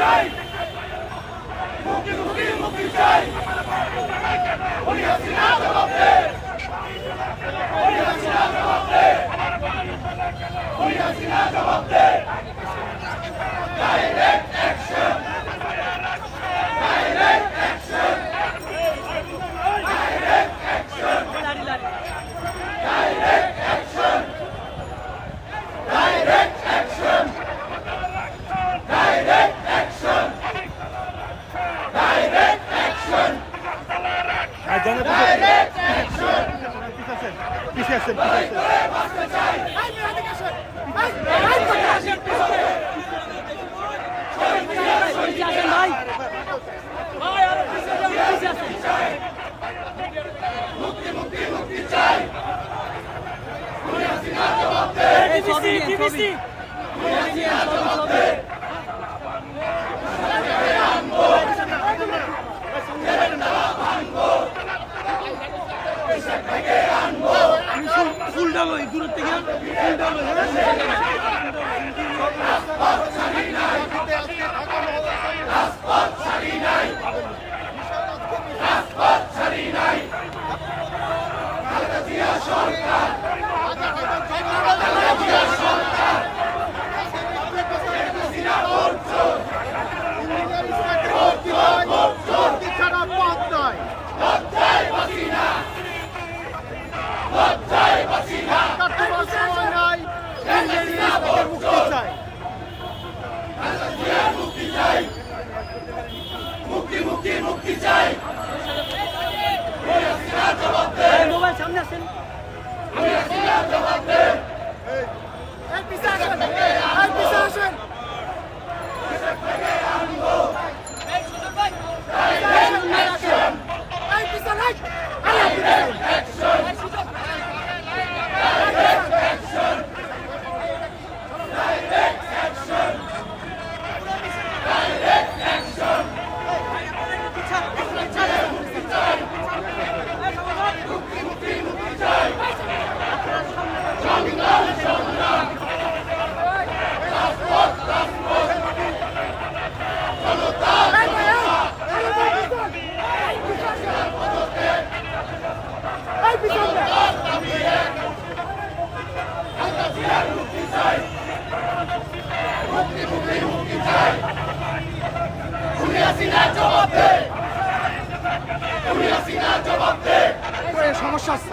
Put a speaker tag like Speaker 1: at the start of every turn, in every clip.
Speaker 1: চাই মুক্তি মুক্তি মুক্তি চাই উনি হাসিনা জবাব দে উনি হাসিনা জবাব দে উনি হাসিনা জবাব দে direct action direct action direct action direct action direct action direct action direct action direct action পিছে আসেন বাঁচতে চাই মুক্তি মুক্তি মুক্তি চাই উনি হাসিনা জবাব দে উনি হাসিনা জবাব দে
Speaker 2: ফুল ডালো এই দূর থেকে ফুল ডালো
Speaker 1: রাজপথ ছাড়ি নাই রাজপথ ছাড়ি নাই রাজপথ ছাড়ি নাই খালেদা জিয়া সরকার খালেদা জিয়া সরকার হাসিনা ভোট চোর ভোট চোর লজ্জায় বাঁচি না লজ্জায় বাঁচি না হাসিনা ভোট চোর খালেদা জিয়া মুক্তি চাই মুক্তি মুক্তি মুক্তি চাই উনি হাসিনা জবাব দে
Speaker 2: মোবাইল সামনে আসেন
Speaker 1: উনি হাসিনা জবাব দে উনি হাসিনা জবাব দে উনি হাসিনা জবাব দে
Speaker 2: সমস্যা আছে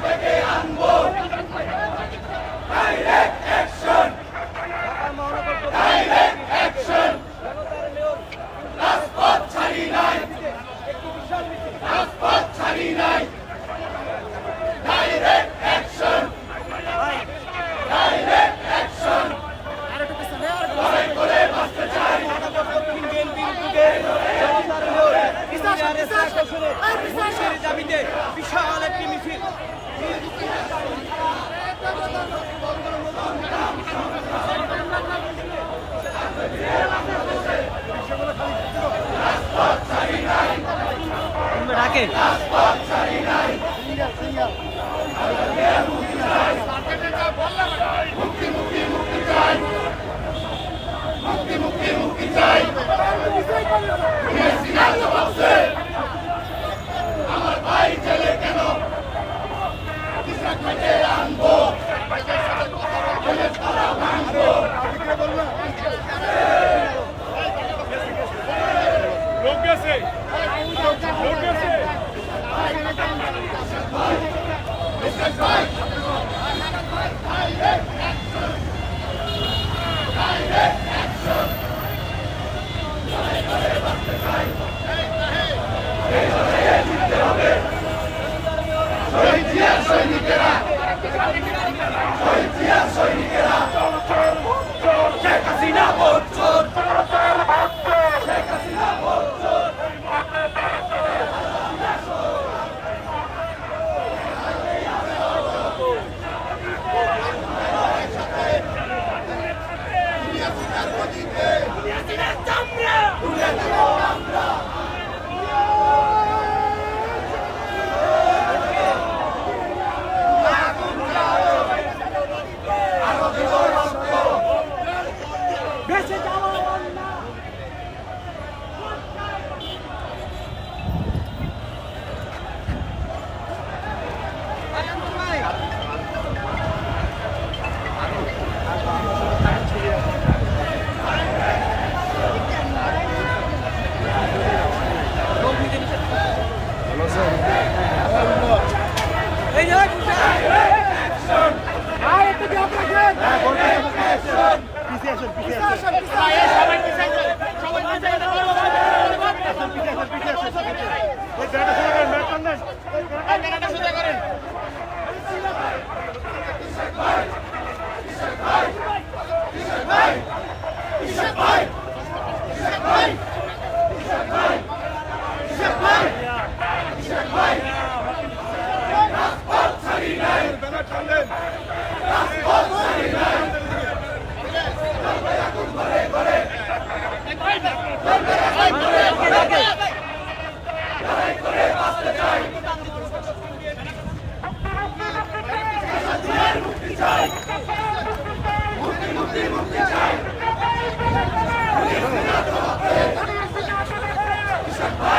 Speaker 1: থেকে আনবো ডাইরেক্ট অ্যাকশন ডাইরেক্ট অ্যাকশন রাজপথ ছাড়ি নাই রাজপথ ছাড়ি নাই ডাইরেক্ট অ্যাকশন ডাইরেক্ট অ্যাকশন লড়াই করে বাঁচতে চাই
Speaker 2: দাবিতে বিশাল একটি মিছিল ডাকে
Speaker 1: রাজপথ ছাড়ি নাই মুক্তি মুক্তি মুক্তি চাই মুক্তি মুক্তি মুক্তি চাই উনি হাসিনা জবাব দে আমার ভাই জেলে কেন থেকে আনবো জেলের তারা ভাঙবো
Speaker 3: লোক গেছে লোক গেছে
Speaker 1: ভাই সৈনিকেরা সৈনিকেরা শেখ হাসিনা ভোট চোর শেখ হাসিনা ভোট চোর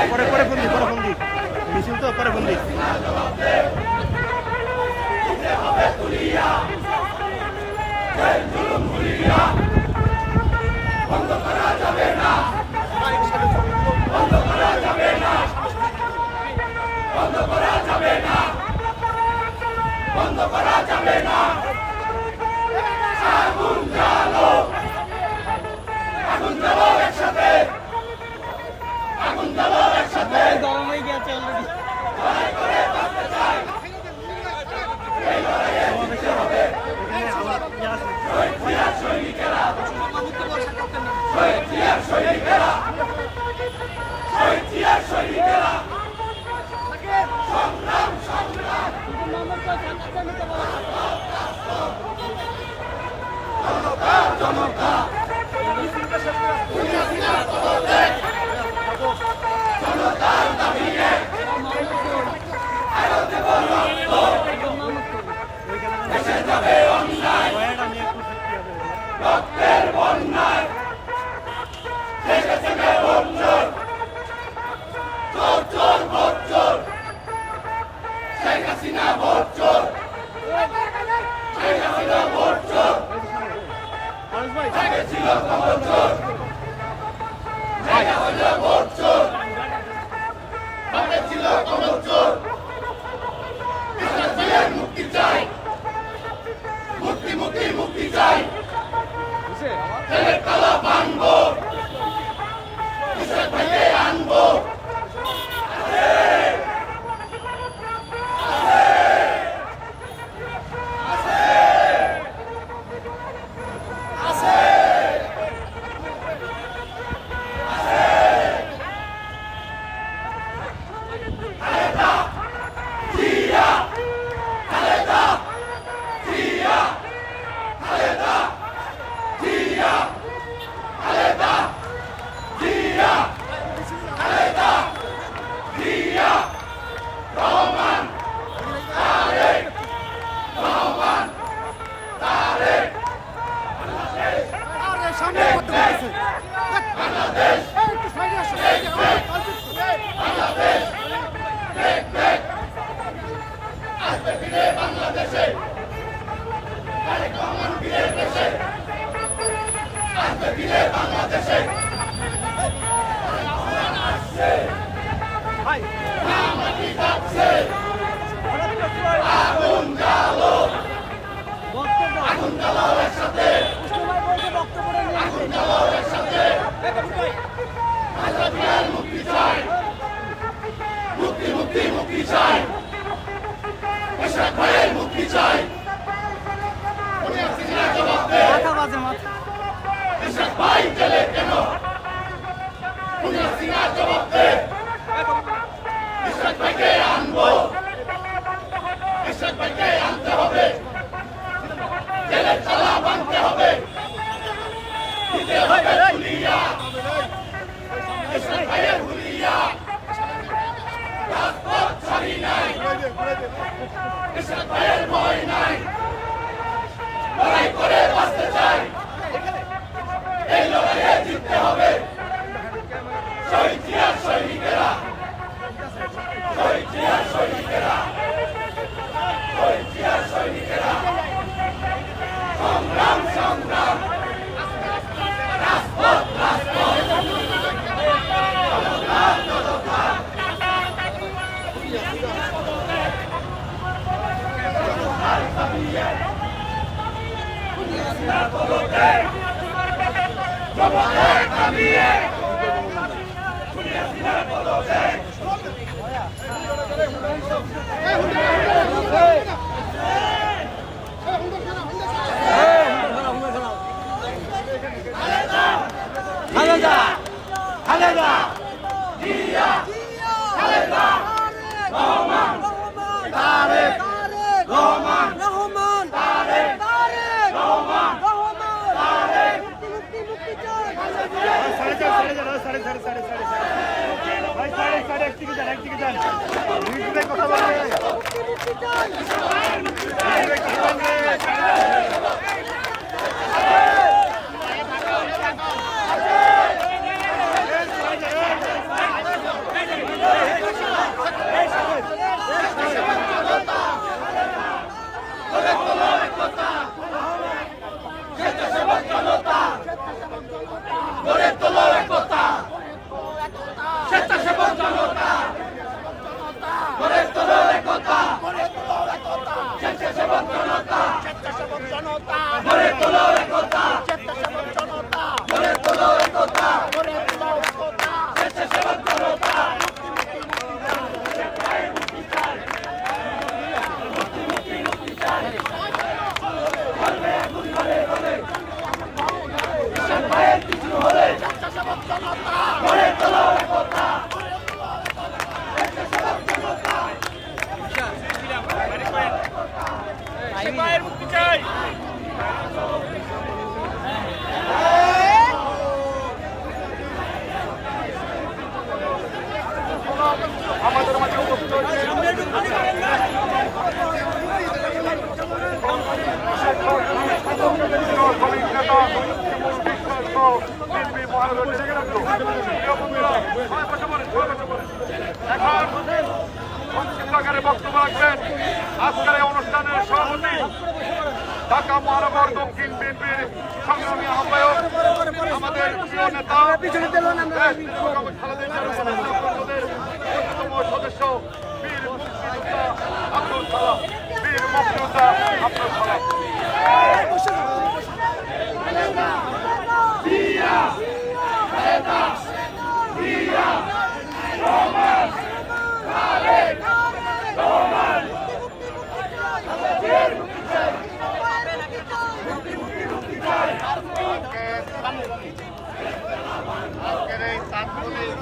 Speaker 3: পরে পরে ফোন দি মিছিল তো পরে ফোন দি বন্ধ করা যাবে না বন্ধ করা যাবে না বন্ধ করা যাবে না বন্ধ করা যাবে না আগুন জ্বালো একসাথে আগুন জ্বালো একসাথে
Speaker 2: গরম হয়ে গেছে অলরেডি
Speaker 3: লড়াই করে বাঁচতে চাই এই লড়াইয়ে জিততে হবে শহীদ জিয়ার সৈনিকেরা শহীদ জিয়ার সৈনিকেরা শহীদ জিয়ার সৈনিকেরা সংগ্রাম সংগ্রাম জনতা জনতার দাবিয়ে আরো দেব রক্ত দেশে যাবে অন্যায় রক্তের বন্যায় দেশে থেকে ভোট চোর চোর চোর ভোট চোর শেখ হাসিনা ভোট চোর শেখ হাসিনা ভোট চোর আগে ছিল কমল চোর হইল ভোট চোর আগে ছিল কমল চোর মুক্তি চাই মুক্তি মুক্তি মুক্তি চাই ছেলের কালা ভাঙবো ভাইকে আনবো লড়াই করে বাঁচতে চাই এই লড়াইয়ে জিততে হবে শহীদ জিয়ার সৈনিকেরা শহীদ জিয়ার সৈনিকেরা শহীদ জিয়ার সৈনিকেরা সংগ্রাম সংগ্রাম রাজপথ রাজপথ
Speaker 1: জনতা
Speaker 3: গড়ে তোলো একতা,
Speaker 1: স্বেচ্ছাসেবক জনতা
Speaker 3: গড়ে তোলো একতা,
Speaker 1: গড়ে তোলো একতা
Speaker 3: স্বেচ্ছাসেবক জনতা,
Speaker 1: স্বেচ্ছাসেবক জনতা
Speaker 3: গড়ে তোলো একতা,
Speaker 2: সিপাহীর মুক্তি চাই।
Speaker 4: আমাদের মাঝে উপস্থিত হয়েছে শ্রমিক নেতা বিএনপি মহানগর নেতৃবৃন্দ। এখন সংক্ষিপ্ত আকারে বক্তব্য রাখবেন আজকের এই অনুষ্ঠানের সভাপতি ঢাকা মহানগর দক্ষিণ বিএনপির সংগ্রামী আহ্বায়ক আমাদের প্রিয় নেতা খালেদা জিয়ার অন্যতম সদস্য বীর মুক্তিযোদ্ধা আব্দুল সালাম, বীর মুক্তিযোদ্ধা আব্দুল সালাম। আজকের এই তাৎক্ষণিক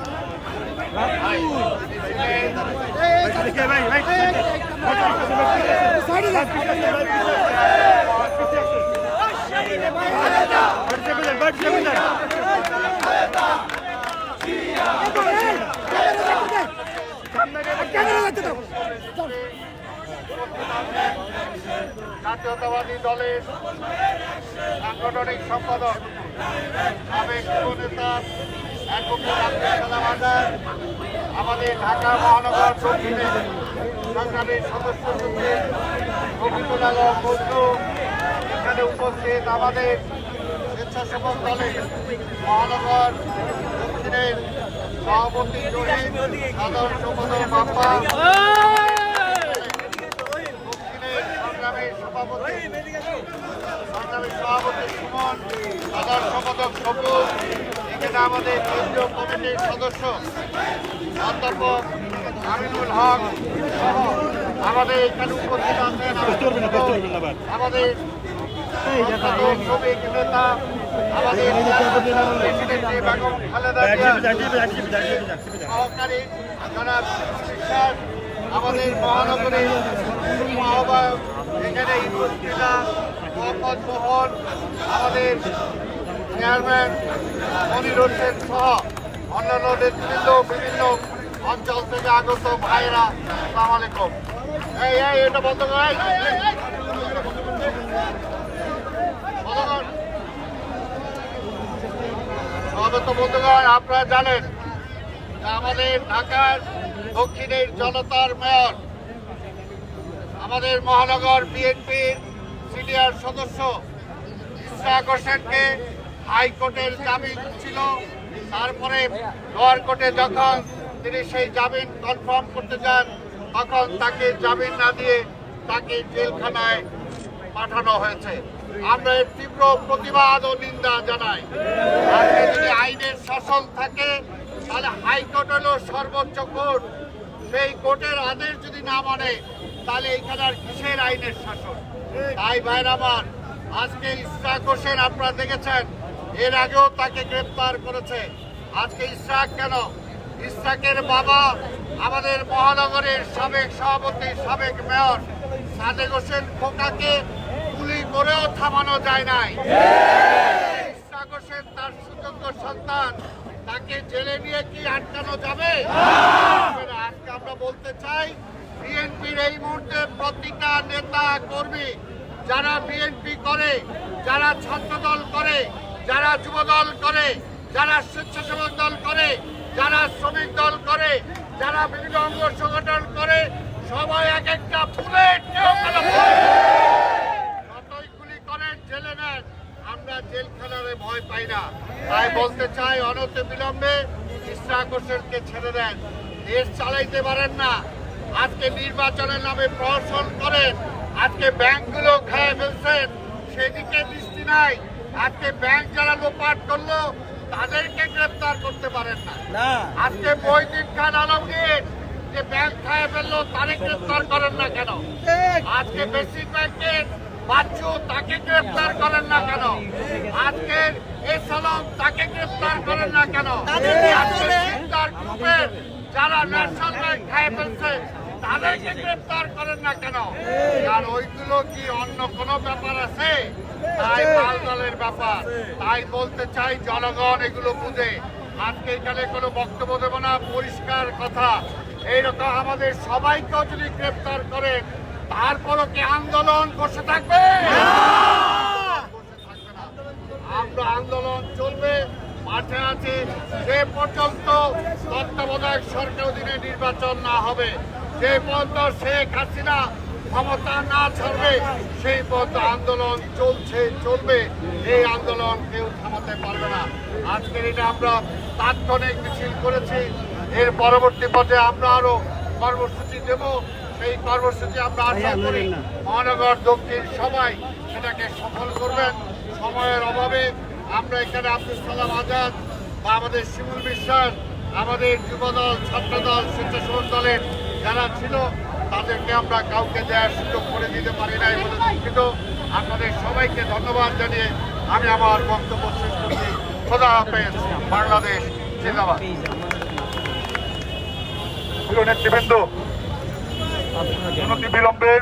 Speaker 4: জাতীয়তাবাদী দলের সাংগঠনিক সম্পাদক সাবেক যুবনেতা অ্যাডভোকেট আব্দুল সালাম আজাদ, আমাদের ঢাকা মহানগর দক্ষিণের সংগ্রামী সদস্য সচিব রফিকুল আলম বন্ধু, এখানে উপস্থিত আমাদের স্বেচ্ছাসেবক দলের মহানগর দক্ষিণের সভাপতি জহির, সাধারণ সম্পাদক বাপ্পা, দক্ষিণের সংগ্রামী সভাপতি সুমন, সাধারণ সম্পাদক সবুজ, এখানে আমাদের কেন্দ্রীয় কমিটির সদস্য অধ্যাপক আমিনুল হক সহ আমাদের এখানে উপস্থিত আছেন আমাদের শ্রমিক নেতা, আমাদের প্রেসিডেন্ট বেগম খালেদা জিয়া, সহকারী জনাব বিশ্বাস, আমাদের মহানগরীর আহ্বায়ক এখানে ইউনুসিলা মোহাম্মদ মোহন, আমাদের চেয়ারম্যান মনির হোসেন সহ অন্যান্য নেতৃবৃন্দ, বিভিন্ন অঞ্চল থেকে আগত ভাইরা, আসসালামু আলাইকুম। এটা বন্ধ করে স্বাগত বন্ধুগণ। আপনারা জানেন যে আমাদের ঢাকার দক্ষিণের জনতার মেয়র, আমাদের মহানগর বিএনপির সিনিয়র সদস্য ইশরাক হোসেনকে হাইকোর্টের জামিন ছিল, তারপরে লোয়ার কোর্টে যখন তিনি সেই জামিন কনফার্ম করতে চান তখন তাকে জামিন না দিয়ে তাকে জেলখানায় পাঠানো হয়েছে। আমরা এর তীব্র প্রতিবাদ ও নিন্দা জানাই। আজকে যদি আইনের শাসন থাকে তাহলে হাইকোর্ট হলো সর্বোচ্চ কোর্ট, সেই কোর্টের আদেশ যদি না মানে তাহলে এখানে আর কিসের আইনের শাসন? তাই ভাইরা আমার, আজকে ইশরাক হোসেন আপনারা দেখেছেন, এর আগেও তাকে গ্রেফতার করেছে। আজকে ইশরাক কেন? ইশরাকের বাবা আমাদের মহানগরের সাবেক সভাপতি, সাবেক মেয়র সাদেক হোসেন খোকাকে গুলি করেও থামানো যায় নাই। ইশরাক হোসেন তার সুযোগ্য সন্তান, তাকে জেলে নিয়ে কি আটকানো যাবে? আজকে আমরা বলতে চাই, বিএনপির এই মুহূর্তে প্রতিটা নেতা কর্মী যারা বিএনপি করে, যারা ছাত্র দল করে, যারা যুব দল করে, যারা স্বেচ্ছাসেবক দল করে, যারা শ্রমিক দল করে, যারা বিভিন্ন অঙ্গ সংগঠন করে, সবাই এক একটা বুলেট যতই গুলি করেন, জেলে নেন, আমরা জেলখানারে ভয় পাই না। তাই বলতে চাই, অনতি বিলম্বে ইশরাক হোসেনকে ছেড়ে দেন। দেশ চালাইতে পারেন না, আজকে নির্বাচনের নামে প্রহসন করেন, আজকে ব্যাংকগুলো খেয়ে ফেলছেন, সেদিকে দৃষ্টি নাই। আজকে ব্যাংক যারা লোপাট করলো তাদেরকে গ্রেপ্তার করতে পারেন না। আজকে মহিউদ্দিন খান আলমগীর যে ব্যাংক খায় ফেললো তারে গ্রেপ্তার করেন না কেন? আজকে বেসিক ব্যাংকের বাচ্চু তাকে গ্রেপ্তার করেন না কেন? আজকে এসালাম তাকে গ্রেপ্তার করেন না কেন? আজকে সিকদার গ্রুপের যারা ন্যাশনাল ব্যাংক খায় ফেলছে তাদেরকে গ্রেপ্তার করেন না কেন? আর ওইগুলো কি অন্য কোনো ব্যাপার আছে? তাই মালদলের ব্যাপার। তাই বলতে চাই জনগণ এগুলো বুঝে। আজকে এখানে কোনো বক্তব্য দেব না, পরিষ্কার কথা। এইরকম আমাদের সবাইকেও যদি গ্রেপ্তার করেন তারপরও কি আন্দোলন বসে থাকবে? বসে থাকবে না। আমরা আন্দোলন চলবে, মাঠে আছে যে পর্যন্ত তত্ত্বাবধায়ক সরকার অধীনে নির্বাচন না হবে, যে পর্যন্ত শেখ হাসিনা ক্ষমতা না ছাড়বে সেই পর্যন্ত আন্দোলন চলবে। এই আন্দোলন কেউ থামাতে পারবে না। আজকের এটা আমরা তাৎক্ষণিক মিছিল করেছি। এর পরবর্তী পর্যায়ে আমরা আরো কর্মসূচি দেব। সেই কর্মসূচি আমরা আশা করি মহানগর দক্ষিণ সবাই সেটাকে সফল করবেন। সময়ের অভাবে আমরা এখানে আব্দুল সালাম আজাদ বা আমাদের শিমুল বিশ্বাস, আমাদের যুবদল, ছাত্রদল, স্বেচ্ছাসেবক দলের যারা ছিল তাদেরকে আমরা কাউকে দেওয়ার সুযোগ করে দিতে পারি নাই বলে দুঃখিত। আপনাদের সবাইকে ধন্যবাদ জানিয়ে আমি আমার বক্তব্য শেষ করছি। খোদা হাফেজ। বাংলাদেশ জিন্দাবাদ।
Speaker 3: প্রিয় নেতৃবৃন্দ, বিলম্বে